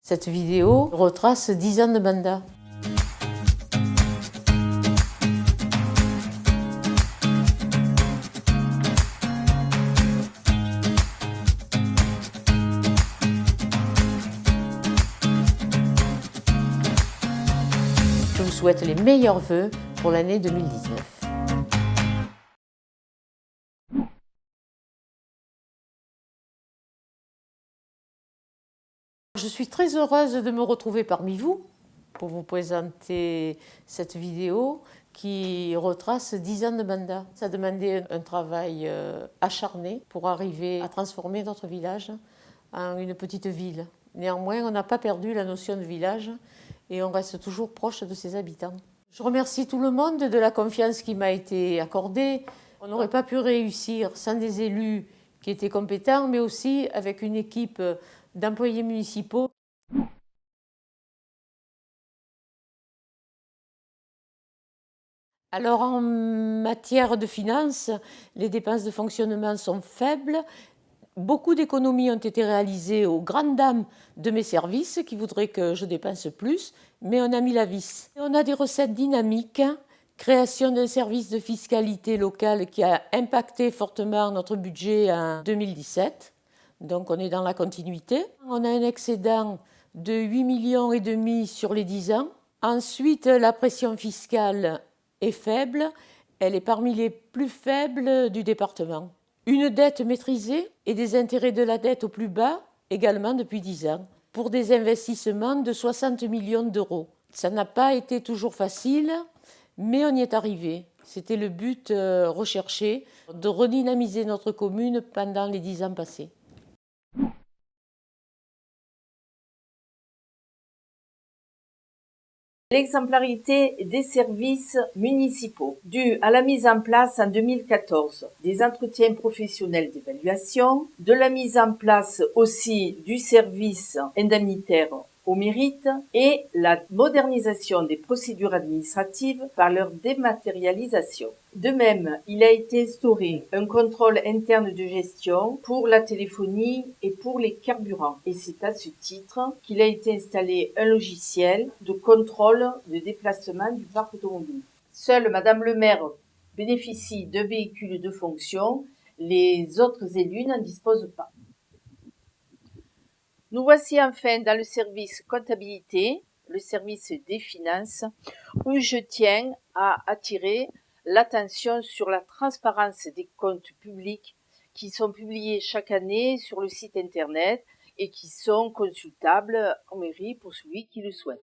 Cette vidéo retrace 10 ans de mandat. Je vous souhaite les meilleurs vœux pour l'année 2019. Je suis très heureuse de me retrouver parmi vous pour vous présenter cette vidéo qui retrace 10 ans de mandat. Ça a demandé un travail acharné pour arriver à transformer notre village en une petite ville. Néanmoins, on n'a pas perdu la notion de village et on reste toujours proche de ses habitants. Je remercie tout le monde de la confiance qui m'a été accordée. On n'aurait pas pu réussir sans des élus qui étaient compétents, mais aussi avec une équipe d'employés municipaux. Alors en matière de finances, les dépenses de fonctionnement sont faibles. Beaucoup d'économies ont été réalisées aux grandes dames de mes services qui voudraient que je dépense plus, mais on a mis la vis. On a des recettes dynamiques, création d'un service de fiscalité locale qui a impacté fortement notre budget en 2017. Donc on est dans la continuité. On a un excédent de 8,5 millions sur les 10 ans. Ensuite, la pression fiscale est faible. Elle est parmi les plus faibles du département. Une dette maîtrisée et des intérêts de la dette au plus bas, également depuis 10 ans, pour des investissements de 60 millions d'euros. Ça n'a pas été toujours facile, mais on y est arrivé. C'était le but recherché, de redynamiser notre commune pendant les 10 ans passés. L'exemplarité des services municipaux, due à la mise en place en 2014 des entretiens professionnels d'évaluation, de la mise en place aussi du service indemnitaire au mérite et la modernisation des procédures administratives par leur dématérialisation. De même, il a été instauré un contrôle interne de gestion pour la téléphonie et pour les carburants. Et c'est à ce titre qu'il a été installé un logiciel de contrôle de déplacement du parc automobile. Seule Madame le maire bénéficie de véhicules de fonction, les autres élus n'en disposent pas. Nous voici enfin dans le service comptabilité, le service des finances, où je tiens à attirer l'attention sur la transparence des comptes publics qui sont publiés chaque année sur le site internet et qui sont consultables en mairie pour celui qui le souhaite.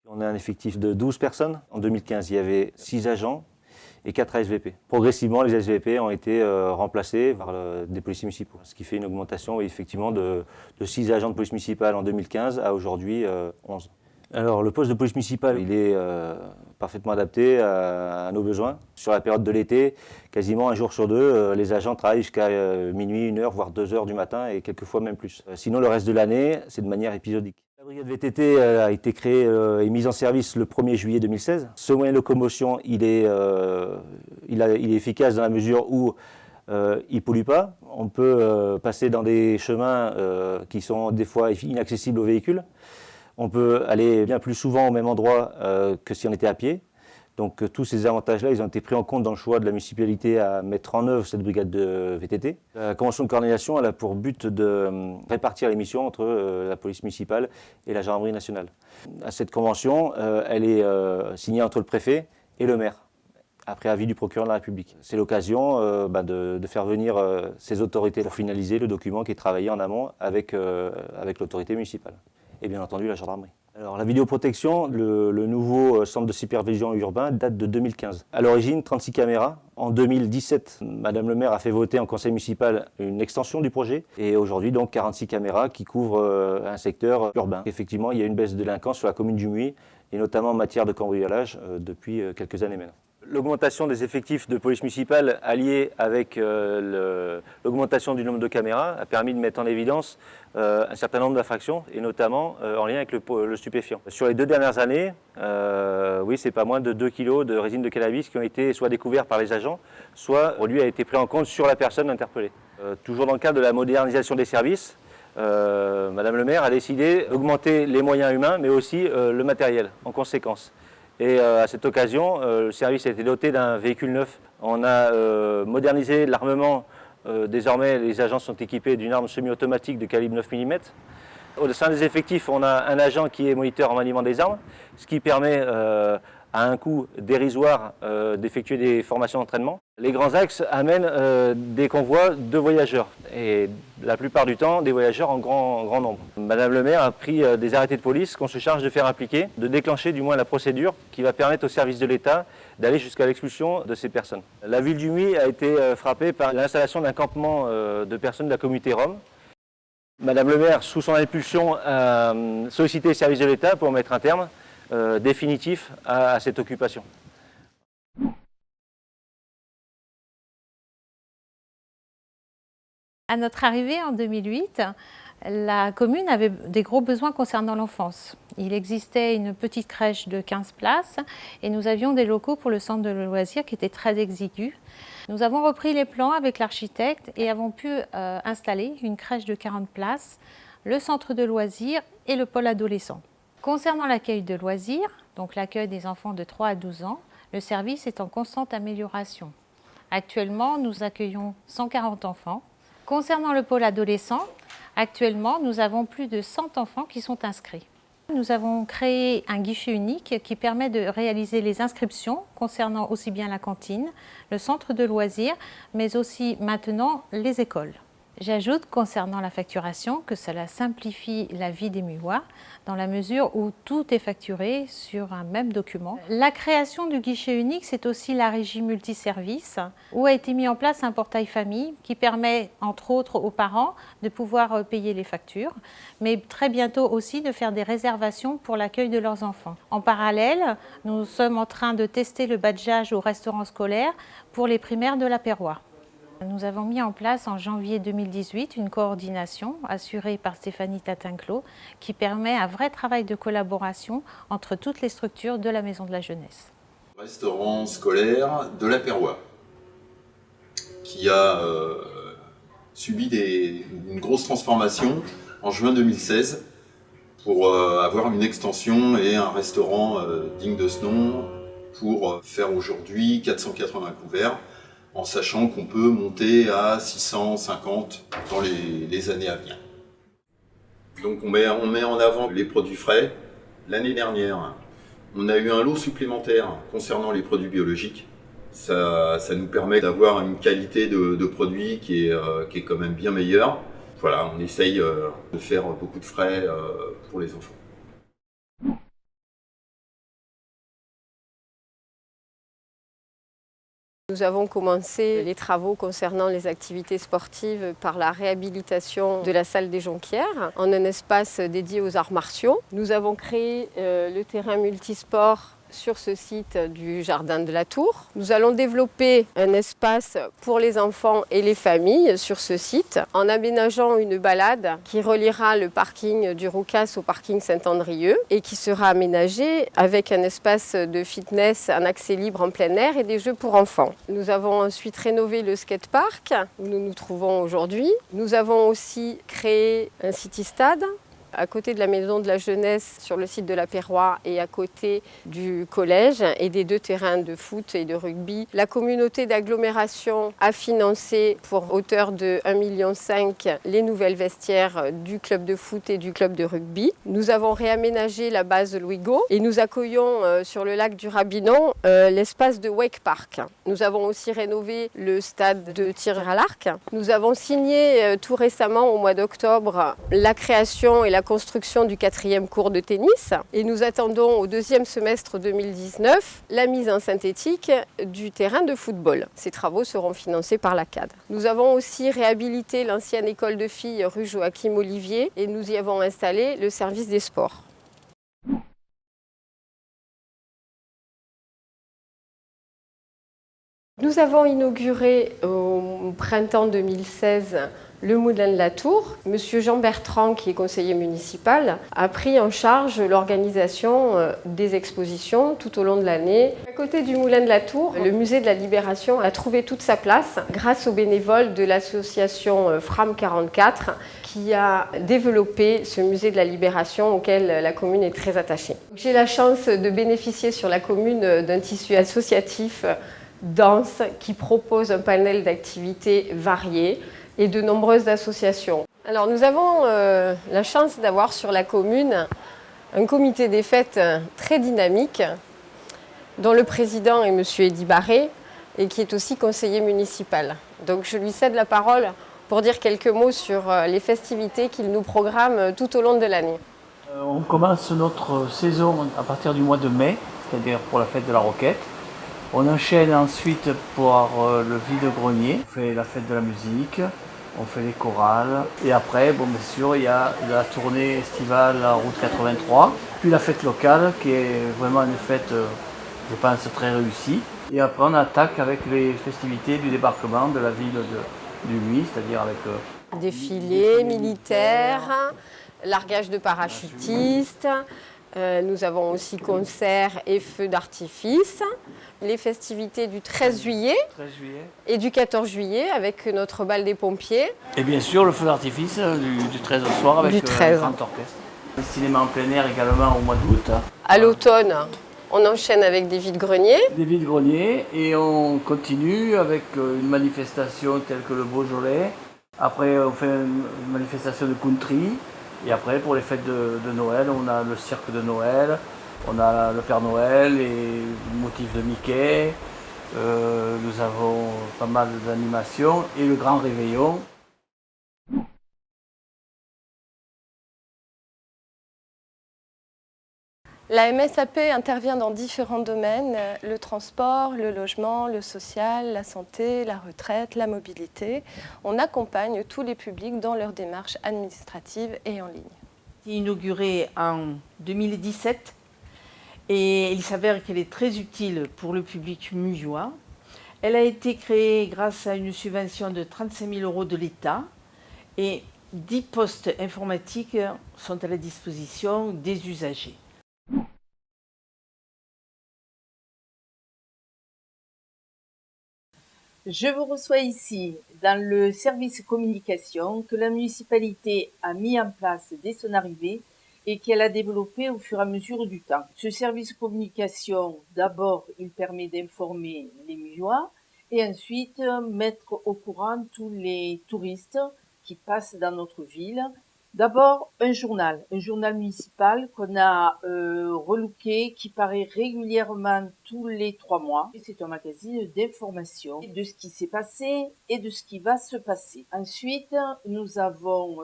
On a un effectif de 12 personnes. En 2015, il y avait 6 agents et 4 ASVP. Progressivement, les ASVP ont été remplacés par des policiers municipaux, ce qui fait une augmentation effectivement de 6 agents de police municipale en 2015 à aujourd'hui 11. Alors le poste de police municipale, il est parfaitement adapté à nos besoins. Sur la période de l'été, quasiment un jour sur deux, les agents travaillent jusqu'à minuit, 1h, voire 2h du matin et quelquefois même plus. Sinon le reste de l'année, c'est de manière épisodique. La brigade VTT a été créée et mise en service le 1er juillet 2016. Ce moyen de locomotion, il est efficace dans la mesure où il ne pollue pas. On peut passer dans des chemins qui sont des fois inaccessibles aux véhicules. On peut aller bien plus souvent au même endroit que si on était à pied. Donc tous ces avantages-là, ils ont été pris en compte dans le choix de la municipalité à mettre en œuvre cette brigade de VTT. La convention de coordination, elle a pour but de répartir les missions entre la police municipale et la gendarmerie nationale. À cette convention, elle est signée entre le préfet et le maire, après avis du procureur de la République. C'est l'occasion de faire venir ces autorités pour finaliser le document qui est travaillé en amont avec l'autorité municipale. Et bien entendu la gendarmerie. Alors la vidéoprotection, le nouveau centre de supervision urbain date de 2015. À l'origine, 36 caméras. En 2017, Madame le maire a fait voter en conseil municipal une extension du projet. Et aujourd'hui, donc 46 caméras qui couvrent un secteur urbain. Effectivement, il y a une baisse de délinquance sur la commune du Muy, et notamment en matière de cambriolage depuis quelques années maintenant. L'augmentation des effectifs de police municipale alliée avec l'augmentation du nombre de caméras a permis de mettre en évidence un certain nombre d'infractions et notamment en lien avec le stupéfiant. Sur les 2 dernières années, oui, c'est pas moins de 2 kg de résine de cannabis qui ont été soit découverts par les agents, soit le produit a été pris en compte sur la personne interpellée. Toujours dans le cadre de la modernisation des services, Madame le maire a décidé d'augmenter les moyens humains mais aussi le matériel en conséquence. Et à cette occasion, le service a été doté d'un véhicule neuf. On a modernisé l'armement. Désormais, les agents sont équipés d'une arme semi-automatique de calibre 9 mm. Au sein des effectifs, on a un agent qui est moniteur en maniement des armes, ce qui permet à un coût dérisoire d'effectuer des formations d'entraînement. Les grands axes amènent des convois de voyageurs et la plupart du temps des voyageurs en grand nombre. Madame le maire a pris des arrêtés de police qu'on se charge de faire appliquer, de déclencher du moins la procédure qui va permettre aux services de l'État d'aller jusqu'à l'expulsion de ces personnes. La ville du Muy a été frappée par l'installation d'un campement de personnes de la communauté Rome. Madame le maire, sous son impulsion, a sollicité les services de l'État pour mettre un terme définitif à cette occupation. À notre arrivée en 2008, la commune avait des gros besoins concernant l'enfance. Il existait une petite crèche de 15 places et nous avions des locaux pour le centre de loisirs qui étaient très exigus. Nous avons repris les plans avec l'architecte et avons pu installer une crèche de 40 places, le centre de loisirs et le pôle adolescent. Concernant l'accueil de loisirs, donc l'accueil des enfants de 3 à 12 ans, le service est en constante amélioration. Actuellement, nous accueillons 140 enfants. Concernant le pôle adolescent, actuellement, nous avons plus de 100 enfants qui sont inscrits. Nous avons créé un guichet unique qui permet de réaliser les inscriptions concernant aussi bien la cantine, le centre de loisirs, mais aussi maintenant les écoles. J'ajoute concernant la facturation que cela simplifie la vie des Muyois dans la mesure où tout est facturé sur un même document. La création du guichet unique, c'est aussi la régie multiservice où a été mis en place un portail famille qui permet entre autres aux parents de pouvoir payer les factures, mais très bientôt aussi de faire des réservations pour l'accueil de leurs enfants. En parallèle, nous sommes en train de tester le badgeage au restaurant scolaire pour les primaires de la Pérois. Nous avons mis en place en janvier 2018 une coordination assurée par Stéphanie Tatinclos qui permet un vrai travail de collaboration entre toutes les structures de la Maison de la Jeunesse. Restaurant scolaire de la Pérois qui a subi une grosse transformation en juin 2016 pour avoir une extension et un restaurant digne de ce nom pour faire aujourd'hui 480 couverts, en sachant qu'on peut monter à 650 dans les années à venir. Donc on met en avant les produits frais. L'année dernière, on a eu un lot supplémentaire concernant les produits biologiques. Ça nous permet d'avoir une qualité de produit qui est quand même bien meilleure. Voilà, on essaye de faire beaucoup de frais pour les enfants. Nous avons commencé les travaux concernant les activités sportives par la réhabilitation de la salle des Jonquières en un espace dédié aux arts martiaux. Nous avons créé le terrain multisport sur ce site du Jardin de la Tour. Nous allons développer un espace pour les enfants et les familles sur ce site en aménageant une balade qui reliera le parking du Roucas au parking Saint-Andrieux et qui sera aménagé avec un espace de fitness, un accès libre en plein air et des jeux pour enfants. Nous avons ensuite rénové le skatepark où nous nous trouvons aujourd'hui. Nous avons aussi créé un city-stade à côté de la Maison de la Jeunesse sur le site de la Pérois et à côté du collège et des 2 terrains de foot et de rugby. La communauté d'agglomération a financé pour hauteur de 1,5 million les nouvelles vestiaires du club de foot et du club de rugby. Nous avons réaménagé la base Louigo et nous accueillons sur le lac du Rabinon l'espace de Wake Park. Nous avons aussi rénové le stade de tir à l'arc. Nous avons signé tout récemment au mois d'octobre la création et la construction du 4e court de tennis et nous attendons au 2e semestre 2019 la mise en synthétique du terrain de football. Ces travaux seront financés par la CAD. Nous avons aussi réhabilité l'ancienne école de filles rue Joachim Olivier et nous y avons installé le service des sports. Nous avons inauguré au printemps 2016 le Moulin de la Tour. Monsieur Jean Bertrand, qui est conseiller municipal, a pris en charge l'organisation des expositions tout au long de l'année. À côté du Moulin de la Tour, le musée de la Libération a trouvé toute sa place grâce aux bénévoles de l'association FRAM 44 qui a développé ce musée de la Libération auquel la commune est très attachée. J'ai la chance de bénéficier sur la commune d'un tissu associatif dense qui propose un panel d'activités variées et de nombreuses associations. Alors nous avons la chance d'avoir sur la commune un comité des fêtes très dynamique dont le président est M. Eddy Barré et qui est aussi conseiller municipal. Donc je lui cède la parole pour dire quelques mots sur les festivités qu'il nous programme tout au long de l'année. On commence notre saison à partir du mois de mai, c'est-à-dire pour la fête de la Roquette. On enchaîne ensuite pour le vide-grenier, on fait la fête de la musique, on fait les chorales. Et après, bon, bien sûr, il y a la tournée estivale à Route 83, puis la fête locale qui est vraiment une fête, je pense, très réussie. Et après, on attaque avec les festivités du débarquement de la ville du Muy, c'est-à-dire avec défilés militaires, largage de parachutistes. Nous avons aussi concerts et feux d'artifice. Les festivités du 13 juillet et du 14 juillet avec notre bal des pompiers. Et bien sûr le feu d'artifice du 13 au soir avec du 13. Un grand orchestre. Le cinéma en plein air également au mois d'août. À l'automne, on enchaîne avec des vides-greniers. Des vides-greniers et on continue avec une manifestation telle que le Beaujolais. Après on fait une manifestation de country. Et après, pour les fêtes de Noël, on a le cirque de Noël, on a le Père Noël et le motif de Mickey. Nous avons pas mal d'animations et le grand réveillon. La MSAP intervient dans différents domaines, le transport, le logement, le social, la santé, la retraite, la mobilité. On accompagne tous les publics dans leurs démarches administratives et en ligne. Inaugurée en 2017 et il s'avère qu'elle est très utile pour le public muyois. Elle a été créée grâce à une subvention de 35 000 € de l'État et 10 postes informatiques sont à la disposition des usagers. Je vous reçois ici dans le service communication que la municipalité a mis en place dès son arrivée et qu'elle a développé au fur et à mesure du temps. Ce service communication, d'abord, il permet d'informer les Muyois et ensuite mettre au courant tous les touristes qui passent dans notre ville. D'abord, un journal municipal qu'on a relooké, qui paraît régulièrement tous les 3 mois. C'est un magazine d'information de ce qui s'est passé et de ce qui va se passer. Ensuite, nous avons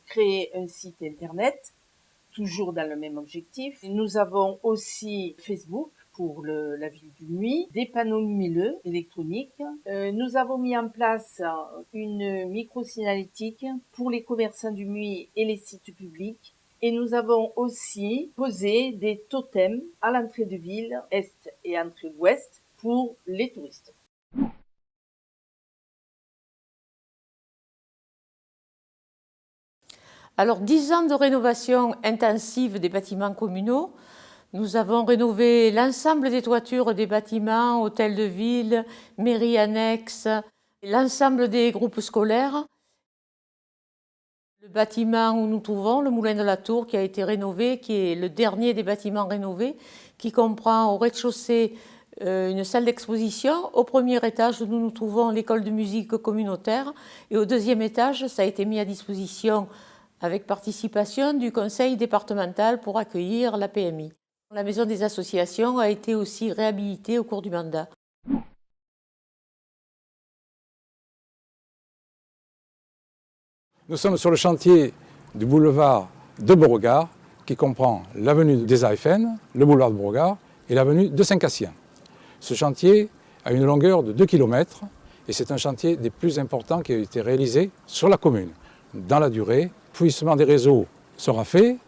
créé un site internet, toujours dans le même objectif. Nous avons aussi Facebook pour la ville du Muy, des panneaux lumineux électroniques. Nous avons mis en place une micro-signalétique pour les commerçants du Muy et les sites publics. Et nous avons aussi posé des totems à l'entrée de ville, est et entrée ouest, pour les touristes. Alors, 10 ans de rénovation intensive des bâtiments communaux. Nous avons rénové l'ensemble des toitures des bâtiments, hôtels de ville, mairies annexes, l'ensemble des groupes scolaires. Le bâtiment où nous trouvons, le Moulin de la Tour, qui a été rénové, qui est le dernier des bâtiments rénovés, qui comprend au rez-de-chaussée une salle d'exposition. Au premier étage, nous nous trouvons l'école de musique communautaire. Et au deuxième étage, ça a été mis à disposition avec participation du conseil départemental pour accueillir la PMI. La maison des associations a été aussi réhabilitée au cours du mandat. Nous sommes sur le chantier du boulevard de Beauregard qui comprend l'avenue des AFN, le boulevard de Beauregard et l'avenue de Saint-Cassien. Ce chantier a une longueur de 2 km et c'est un chantier des plus importants qui a été réalisé sur la commune. Dans la durée, le fouillissement des réseaux sera fait.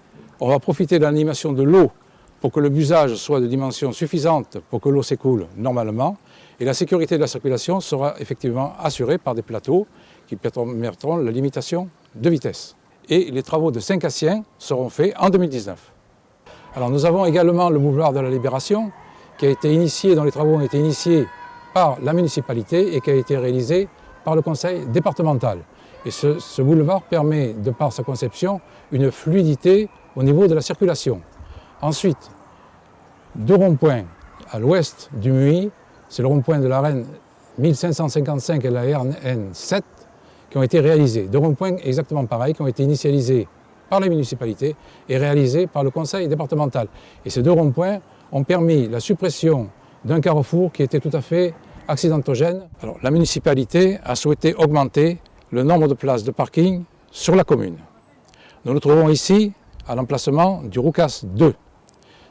On va profiter de l'animation de l'eau pour que le busage soit de dimension suffisante pour que l'eau s'écoule normalement. Et la sécurité de la circulation sera effectivement assurée par des plateaux qui permettront la limitation de vitesse. Et les travaux de Saint-Cassien seront faits en 2019. Alors nous avons également le boulevard de la Libération qui a été initié, dont les travaux ont été initiés par la municipalité et qui a été réalisé par le conseil départemental. Et ce boulevard permet, de par sa conception, une fluidité au niveau de la circulation. Ensuite, 2 ronds-points à l'ouest du MUI, c'est le rond-point de la Reine 1555 et la RN 7 qui ont été réalisés. 2 ronds-points exactement pareils qui ont été initialisés par les municipalités et réalisés par le conseil départemental. Et ces 2 ronds-points ont permis la suppression d'un carrefour qui était tout à fait accidentogène. Alors, la municipalité a souhaité augmenter le nombre de places de parking sur la commune. Nous nous trouvons ici à l'emplacement du Roucas 2.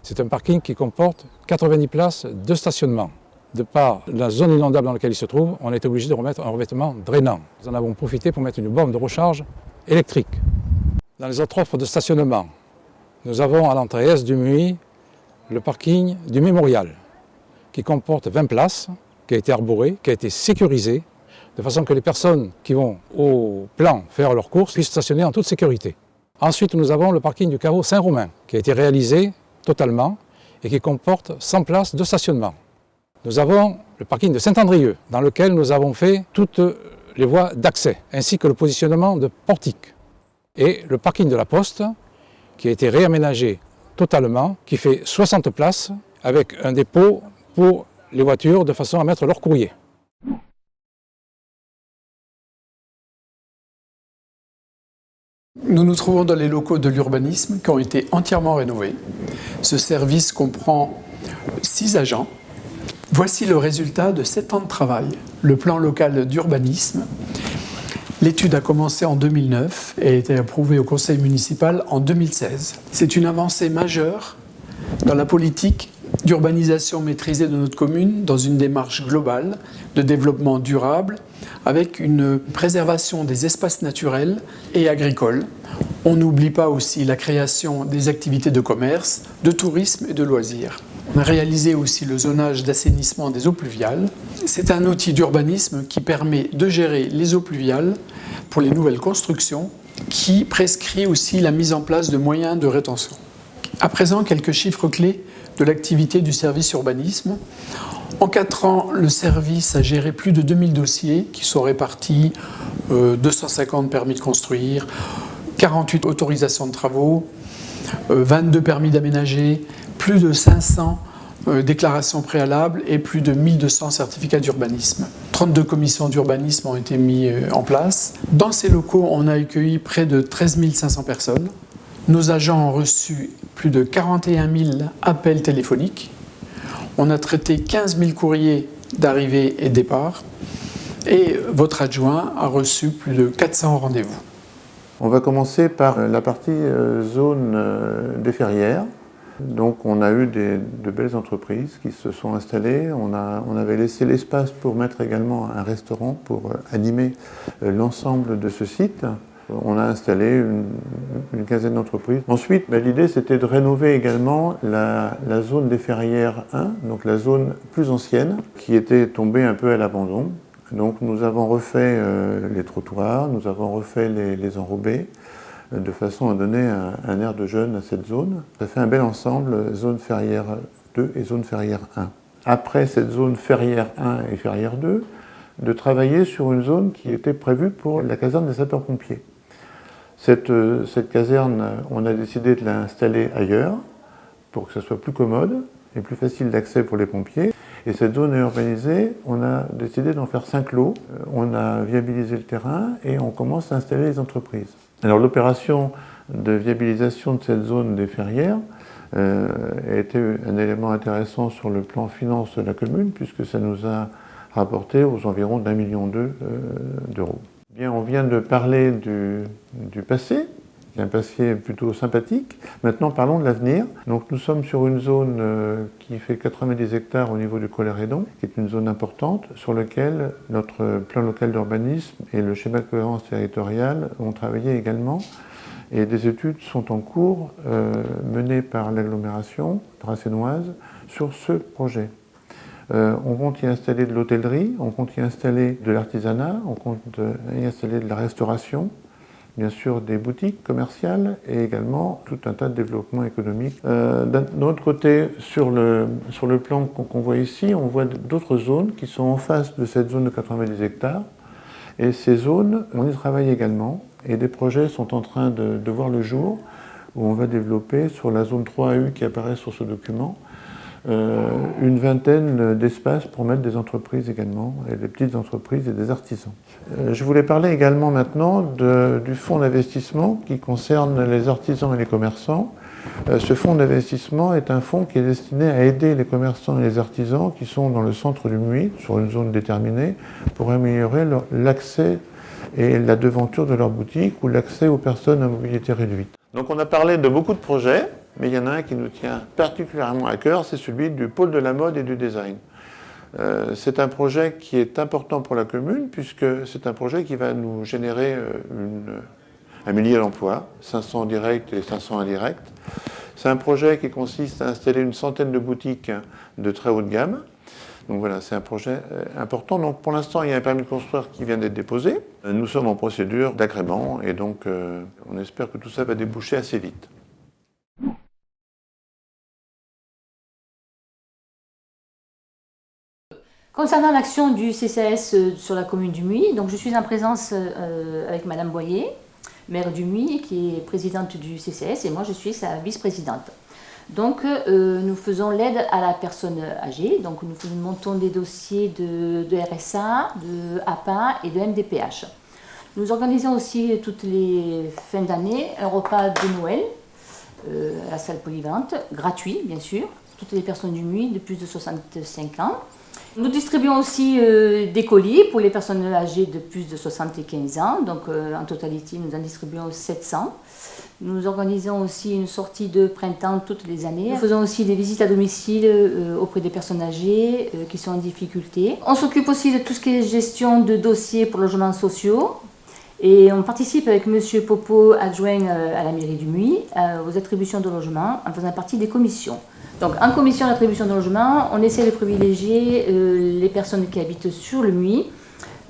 C'est un parking qui comporte 90 places de stationnement. De par la zone inondable dans laquelle il se trouve, on a été obligé de remettre un revêtement drainant. Nous en avons profité pour mettre une borne de recharge électrique. Dans les autres offres de stationnement, nous avons à l'entrée est du MUI le parking du Mémorial, qui comporte 20 places, qui a été arboré, qui a été sécurisé, de façon que les personnes qui vont au plan faire leurs courses puissent stationner en toute sécurité. Ensuite, nous avons le parking du caveau Saint-Romain, qui a été réalisé totalement et qui comporte 100 places de stationnement. Nous avons le parking de Saint-Andrieux, dans lequel nous avons fait toutes les voies d'accès, ainsi que le positionnement de portiques. Et le parking de la Poste, qui a été réaménagé totalement, qui fait 60 places, avec un dépôt pour les voitures, de façon à mettre leur courrier. Nous nous trouvons dans les locaux de l'urbanisme qui ont été entièrement rénovés. Ce service comprend 6 agents. Voici le résultat de 7 ans de travail. Le plan local d'urbanisme. L'étude a commencé en 2009 et a été approuvée au conseil municipal en 2016. C'est une avancée majeure dans la politique d'urbanisation maîtrisée de notre commune dans une démarche globale de développement durable avec une préservation des espaces naturels et agricoles. On n'oublie pas aussi la création des activités de commerce, de tourisme et de loisirs. On a réalisé aussi le zonage d'assainissement des eaux pluviales. C'est un outil d'urbanisme qui permet de gérer les eaux pluviales pour les nouvelles constructions, qui prescrit aussi la mise en place de moyens de rétention. À présent, quelques chiffres clés de l'activité du service urbanisme. En 4 ans, le service a géré plus de 2000 dossiers qui sont répartis 250 permis de construire, 48 autorisations de travaux, 22 permis d'aménager, plus de 500 déclarations préalables et plus de 1200 certificats d'urbanisme. 32 commissions d'urbanisme ont été mises en place. Dans ces locaux, on a accueilli près de 13 500 personnes. Nos agents ont reçu plus de 41 000 appels téléphoniques. On a traité 15 000 courriers d'arrivée et départ. Et votre adjoint a reçu plus de 400 rendez-vous. On va commencer par la partie zone des Ferrières. Donc on a eu de belles entreprises qui se sont installées. On avait laissé l'espace pour mettre également un restaurant pour animer l'ensemble de ce site. On a installé une quinzaine d'entreprises. Ensuite, l'idée c'était de rénover également la zone des Ferrières 1, donc la zone plus ancienne, qui était tombée un peu à l'abandon. Donc nous avons refait les trottoirs, nous avons refait les enrobés, de façon à donner un air de jeune à cette zone. Ça fait un bel ensemble, zone Ferrière 2 et zone Ferrière 1. Après cette zone Ferrière 1 et Ferrière 2, de travailler sur une zone qui était prévue pour la caserne des sapeurs-pompiers. Cette caserne, on a décidé de l'installer ailleurs pour que ce soit plus commode et plus facile d'accès pour les pompiers. Et cette zone est urbanisée, on a décidé d'en faire 5 lots. On a viabilisé le terrain et on commence à installer les entreprises. Alors l'opération de viabilisation de cette zone des Ferrières a été un élément intéressant sur le plan finance de la commune puisque ça nous a rapporté aux environs d'1,2 million d'euros. Bien, on vient de parler du passé, un passé plutôt sympathique. Maintenant, parlons de l'avenir. Donc, nous sommes sur une zone qui fait 90 hectares au niveau du Colérédon, qui est une zone importante, sur laquelle notre plan local d'urbanisme et le schéma de cohérence territoriale ont travaillé également. Et des études sont en cours menées par l'agglomération dracénoise sur ce projet. On compte y installer de l'hôtellerie, on compte y installer de l'artisanat, on compte y installer de la restauration, bien sûr des boutiques commerciales et également tout un tas de développements économiques. D'un autre côté, sur le plan qu'on voit ici, on voit d'autres zones qui sont en face de cette zone de 90 hectares. Et ces zones, on y travaille également et des projets sont en train de voir le jour où on va développer sur la zone 3AU qui apparaît sur ce document une vingtaine d'espaces pour mettre des entreprises également, et des petites entreprises et des artisans. Je voulais parler également maintenant du fonds d'investissement qui concerne les artisans et les commerçants. Ce fonds d'investissement est un fonds qui est destiné à aider les commerçants et les artisans qui sont dans le centre du Muy, sur une zone déterminée, pour améliorer l'accès et la devanture de leur boutique ou l'accès aux personnes à mobilité réduite. Donc on a parlé de beaucoup de projets, mais il y en a un qui nous tient particulièrement à cœur, c'est celui du pôle de la mode et du design. C'est un projet qui est important pour la commune, puisque c'est un projet qui va nous générer 1 millier d'emplois, 500 directs et 500 indirects. C'est un projet qui consiste à installer une centaine de boutiques de très haut de gamme. Donc voilà, c'est un projet important. Donc pour l'instant, il y a un permis de construire qui vient d'être déposé. Nous sommes en procédure d'agrément et donc on espère que tout ça va déboucher assez vite. Concernant l'action du CCAS sur la commune du Muy, donc je suis en présence avec Madame Boyer, maire du Muy, qui est présidente du CCAS, et moi je suis sa vice-présidente. Donc nous faisons l'aide à la personne âgée, donc nous montons des dossiers de RSA, de APA et de MDPH. Nous organisons aussi toutes les fins d'année un repas de Noël à la salle polyvalente, gratuit bien sûr, toutes les personnes du Muy de plus de 65 ans. Nous distribuons aussi des colis pour les personnes âgées de plus de 75 ans, donc en totalité nous en distribuons 700. Nous organisons aussi une sortie de printemps toutes les années. Nous faisons aussi des visites à domicile auprès des personnes âgées qui sont en difficulté. On s'occupe aussi de tout ce qui est gestion de dossiers pour logements sociaux. Et on participe avec M. Popo, adjoint à la mairie du Muy, aux attributions de logement en faisant partie des commissions. Donc en commission d'attribution de logement, on essaie de privilégier les personnes qui habitent sur le Muy,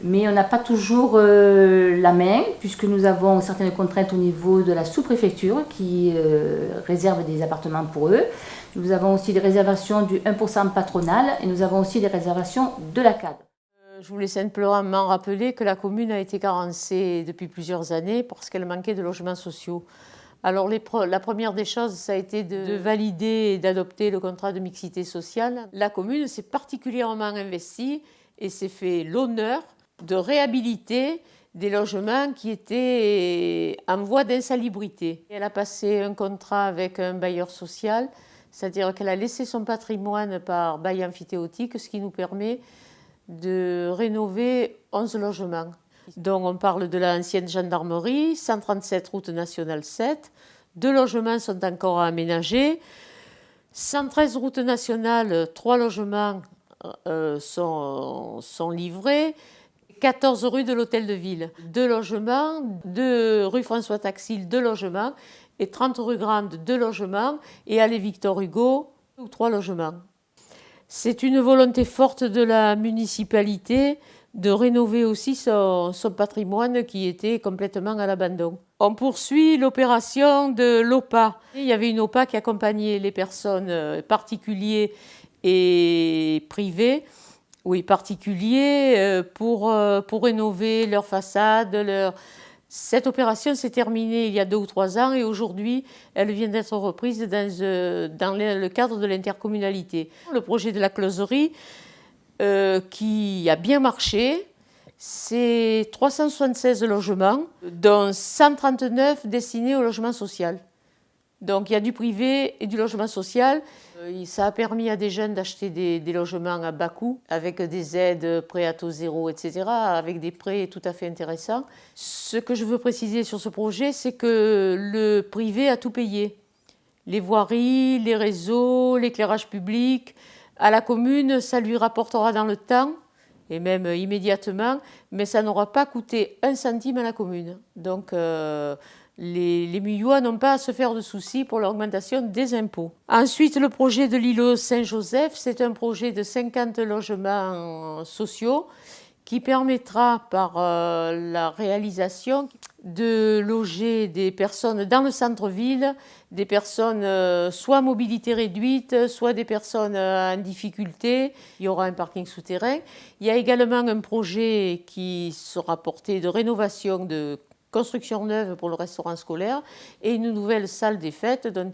mais on n'a pas toujours la main, puisque nous avons certaines contraintes au niveau de la sous-préfecture qui réserve des appartements pour eux. Nous avons aussi des réservations du 1% patronal et nous avons aussi des réservations de la CAD. Je voulais simplement rappeler que la commune a été carencée depuis plusieurs années parce qu'elle manquait de logements sociaux. Alors la première des choses, ça a été de valider et d'adopter le contrat de mixité sociale. La commune s'est particulièrement investie et s'est fait l'honneur de réhabiliter des logements qui étaient en voie d'insalubrité. Elle a passé un contrat avec un bailleur social, c'est-à-dire qu'elle a laissé son patrimoine par bail amphithéotique, ce qui nous permet de rénover 11 logements. Donc on parle de l'ancienne gendarmerie, 137 route nationale 7, 2 logements sont encore à aménager, 113 route nationale, 3 logements sont livrés, 14 rue de l'Hôtel de Ville, 2 logements, 2 rue François Taxil, 2 logements, et 30 rue Grande, 2 logements, et allée Victor Hugo, 3 logements. C'est une volonté forte de la municipalité de rénover aussi son patrimoine qui était complètement à l'abandon. On poursuit l'opération de l'OPA. Il y avait une OPA qui accompagnait les personnes particulières et privées, particuliers, pour rénover leur façade. Cette opération s'est terminée il y a 2 ou 3 ans et aujourd'hui, elle vient d'être reprise dans le cadre de l'intercommunalité. Le projet de la closerie, qui a bien marché, c'est 376 logements, dont 139 destinés au logement social. Donc il y a du privé et du logement social. Ça a permis à des jeunes d'acheter des logements à bas coût, avec des aides, prêts à taux zéro, etc., avec des prêts tout à fait intéressants. Ce que je veux préciser sur ce projet, c'est que le privé a tout payé. Les voiries, les réseaux, l'éclairage public. À la commune, ça lui rapportera dans le temps, et même immédiatement, mais ça n'aura pas coûté 1 centime à la commune. Donc Les Muyois n'ont pas à se faire de soucis pour l'augmentation des impôts. Ensuite, le projet de l'îlot Saint-Joseph, c'est un projet de 50 logements sociaux qui permettra par la réalisation de loger des personnes dans le centre-ville, des personnes soit à mobilité réduite, soit des personnes en difficulté. Il y aura un parking souterrain. Il y a également un projet qui sera porté de rénovation de construction neuve pour le restaurant scolaire et une nouvelle salle des fêtes dont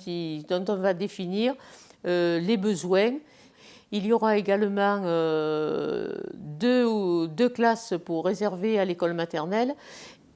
on va définir les besoins. Il y aura également deux classes pour réserver à l'école maternelle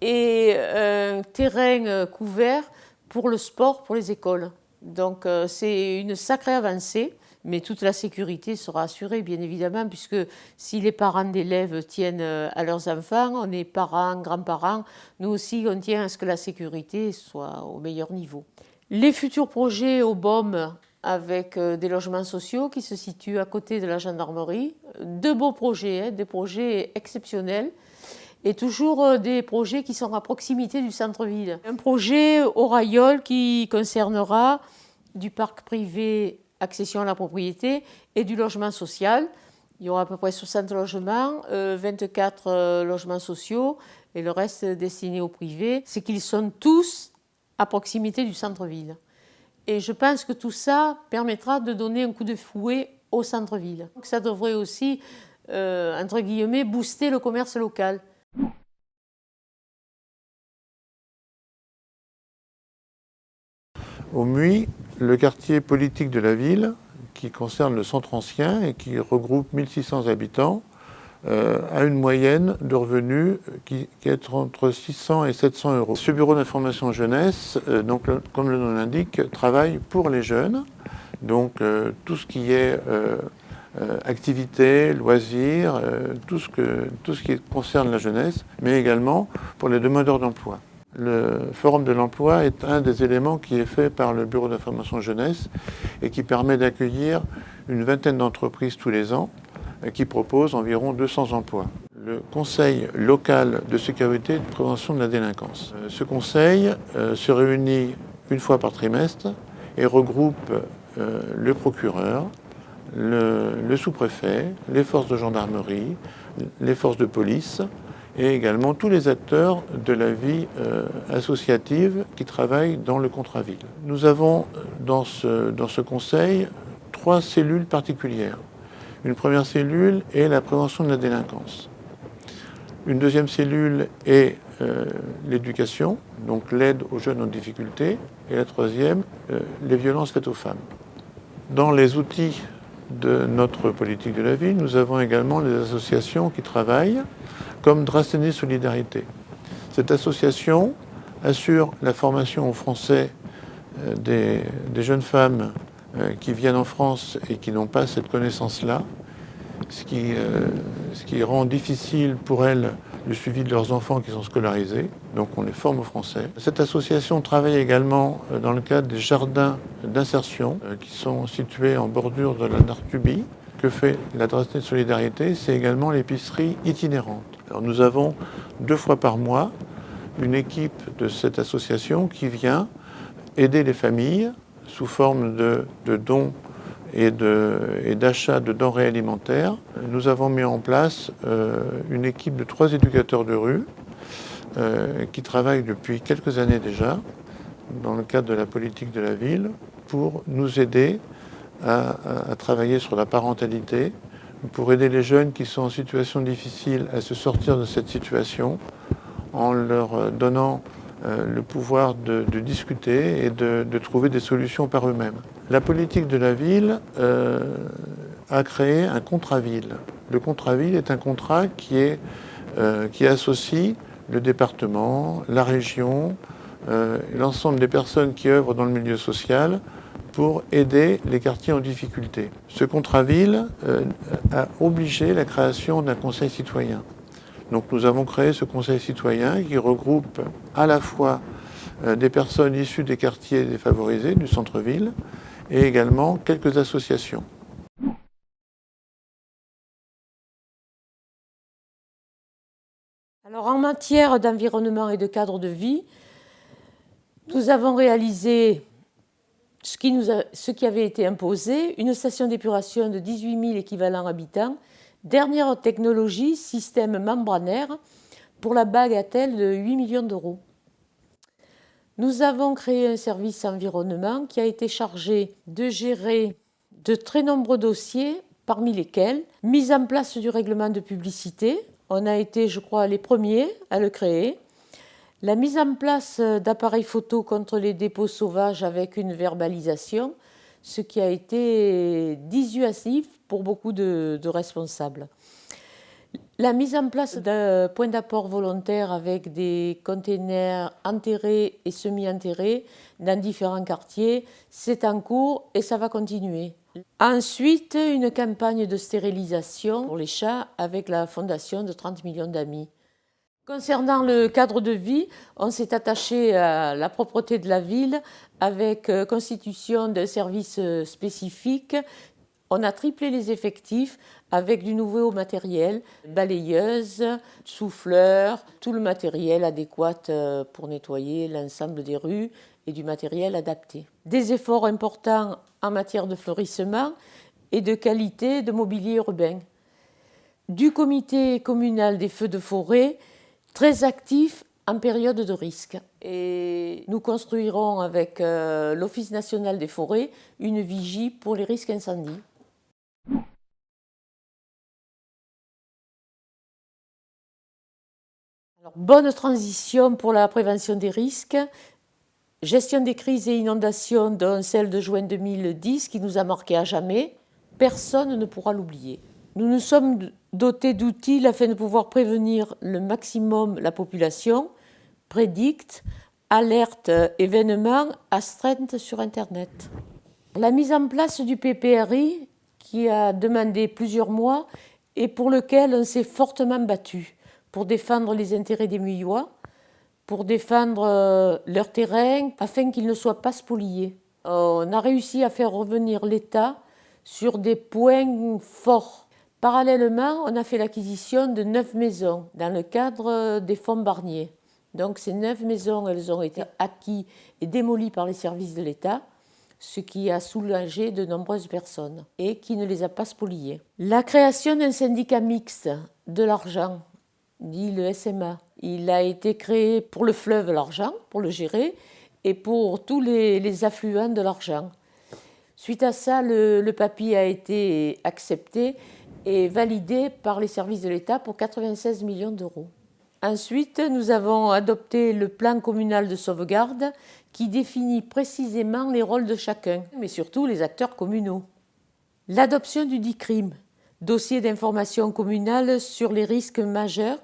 et un terrain couvert pour le sport pour les écoles. Donc c'est une sacrée avancée, mais toute la sécurité sera assurée bien évidemment, puisque si les parents d'élèves tiennent à leurs enfants, on est parents, grands-parents, nous aussi on tient à ce que la sécurité soit au meilleur niveau. Les futurs projets au BOM avec des logements sociaux qui se situent à côté de la gendarmerie, de beaux projets, des projets exceptionnels. Et toujours des projets qui sont à proximité du centre-ville. Un projet au Rayol qui concernera du parc privé, accession à la propriété et du logement social. Il y aura à peu près 60 logements, 24 logements sociaux et le reste destiné au privé. C'est qu'ils sont tous à proximité du centre-ville. Et je pense que tout ça permettra de donner un coup de fouet au centre-ville. Donc ça devrait aussi, entre guillemets, booster le commerce local. Au Muy, le quartier politique de la ville, qui concerne le centre ancien et qui regroupe 1600 habitants, a une moyenne de revenus qui est entre 600 et 700 euros. Ce bureau d'information jeunesse, donc, comme le nom l'indique, travaille pour les jeunes. Donc tout ce qui est activités, loisirs, tout ce qui concerne la jeunesse, mais également pour les demandeurs d'emploi. Le Forum de l'emploi est un des éléments qui est fait par le Bureau d'information jeunesse et qui permet d'accueillir une vingtaine d'entreprises tous les ans qui proposent environ 200 emplois. Le Conseil local de sécurité et de prévention de la délinquance. Ce conseil se réunit une fois par trimestre et regroupe le procureur, le sous-préfet, les forces de gendarmerie, les forces de police, et également tous les acteurs de la vie associative qui travaillent dans le contrat-ville. Nous avons dans ce conseil 3 cellules particulières. Une première cellule est la prévention de la délinquance. Une deuxième cellule est l'éducation, donc l'aide aux jeunes en difficulté. Et la troisième, les violences faites aux femmes. Dans les outils de notre politique de la ville, nous avons également les associations qui travaillent, comme Dracéné Solidarité. Cette association assure la formation aux Français des jeunes femmes qui viennent en France et qui n'ont pas cette connaissance-là, ce qui rend difficile pour elles le suivi de leurs enfants qui sont scolarisés. Donc on les forme aux Français. Cette association travaille également dans le cadre des jardins d'insertion qui sont situés en bordure de la Nartubie. Que fait la Dracéné Solidarité? C'est également l'épicerie itinérante. Alors nous avons 2 fois par mois une équipe de cette association qui vient aider les familles sous forme de dons et d'achat de denrées alimentaires. Nous avons mis en place une équipe de 3 éducateurs de rue qui travaillent depuis quelques années déjà dans le cadre de la politique de la ville pour nous aider à travailler sur la parentalité, pour aider les jeunes qui sont en situation difficile à se sortir de cette situation en leur donnant le pouvoir de discuter et de trouver des solutions par eux-mêmes. La politique de la ville a créé un contrat ville. Le contrat ville est un contrat qui associe le département, la région, l'ensemble des personnes qui œuvrent dans le milieu social pour aider les quartiers en difficulté. Ce contrat ville a obligé la création d'un conseil citoyen. Donc nous avons créé ce conseil citoyen qui regroupe à la fois des personnes issues des quartiers défavorisés du centre-ville et également quelques associations. Alors en matière d'environnement et de cadre de vie, Nous avons réalisé ce qui avait été imposé, une station d'épuration de 18 000 équivalents habitants, dernière technologie, système membranaire, pour la bagatelle de 8 millions d'euros. Nous avons créé un service environnement qui a été chargé de gérer de très nombreux dossiers, parmi lesquels mise en place du règlement de publicité. On a été, je crois, les premiers à le créer. La mise en place d'appareils photo contre les dépôts sauvages avec une verbalisation, ce qui a été dissuasif pour beaucoup de responsables. La mise en place d'un point d'apport volontaire avec des containers enterrés et semi-enterrés dans différents quartiers, c'est en cours et ça va continuer. Ensuite, une campagne de stérilisation pour les chats avec la fondation de 30 millions d'amis. Concernant le cadre de vie, on s'est attaché à la propreté de la ville avec constitution d'un service spécifique. On a triplé les effectifs avec du nouveau matériel, balayeuses, souffleurs, tout le matériel adéquat pour nettoyer l'ensemble des rues et du matériel adapté. Des efforts importants en matière de fleurissement et de qualité de mobilier urbain. Du comité communal des feux de forêt, très actif en période de risque. Et nous construirons avec l'Office national des forêts une vigie pour les risques incendies. Alors, bonne transition pour la prévention des risques. Gestion des crises et inondations, dont celle de juin 2010 qui nous a marqué à jamais. Personne ne pourra l'oublier. Nous nous sommes dotés d'outils afin de pouvoir prévenir le maximum la population, prédicte, alerte, événements, astreinte sur Internet. La mise en place du PPRI, qui a demandé plusieurs mois et pour lequel on s'est fortement battu pour défendre les intérêts des Muyois, pour défendre leur terrain afin qu'ils ne soient pas spoliés. On a réussi à faire revenir l'État sur des points forts. Parallèlement, on a fait l'acquisition de 9 maisons dans le cadre des fonds Barnier. Donc ces 9 maisons, elles ont été acquises et démolies par les services de l'État, ce qui a soulagé de nombreuses personnes et qui ne les a pas spoliées. La création d'un syndicat mixte de l'Argent, dit le SMA, il a été créé pour le fleuve l'Argent, pour le gérer, et pour tous les affluents de l'Argent. Suite à ça, le papier a été accepté et validé par les services de l'État pour 96 millions d'euros. Ensuite, nous avons adopté le plan communal de sauvegarde qui définit précisément les rôles de chacun, mais surtout les acteurs communaux. L'adoption du DICRIM, dossier d'information communale sur les risques majeurs,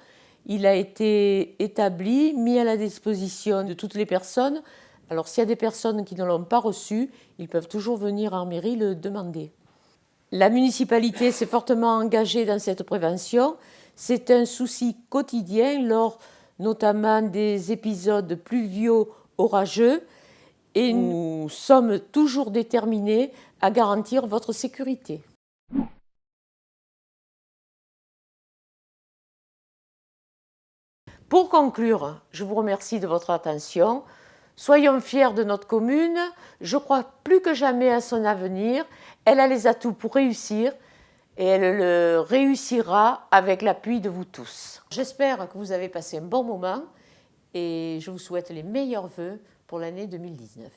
il a été établi, mis à la disposition de toutes les personnes. Alors s'il y a des personnes qui ne l'ont pas reçu, ils peuvent toujours venir en mairie le demander. La municipalité s'est fortement engagée dans cette prévention. C'est un souci quotidien lors notamment des épisodes pluviaux orageux et nous sommes toujours déterminés à garantir votre sécurité. Pour conclure, je vous remercie de votre attention. Soyons fiers de notre commune. Je crois plus que jamais à son avenir. Elle a les atouts pour réussir et elle le réussira avec l'appui de vous tous. J'espère que vous avez passé un bon moment et je vous souhaite les meilleurs vœux pour l'année 2019.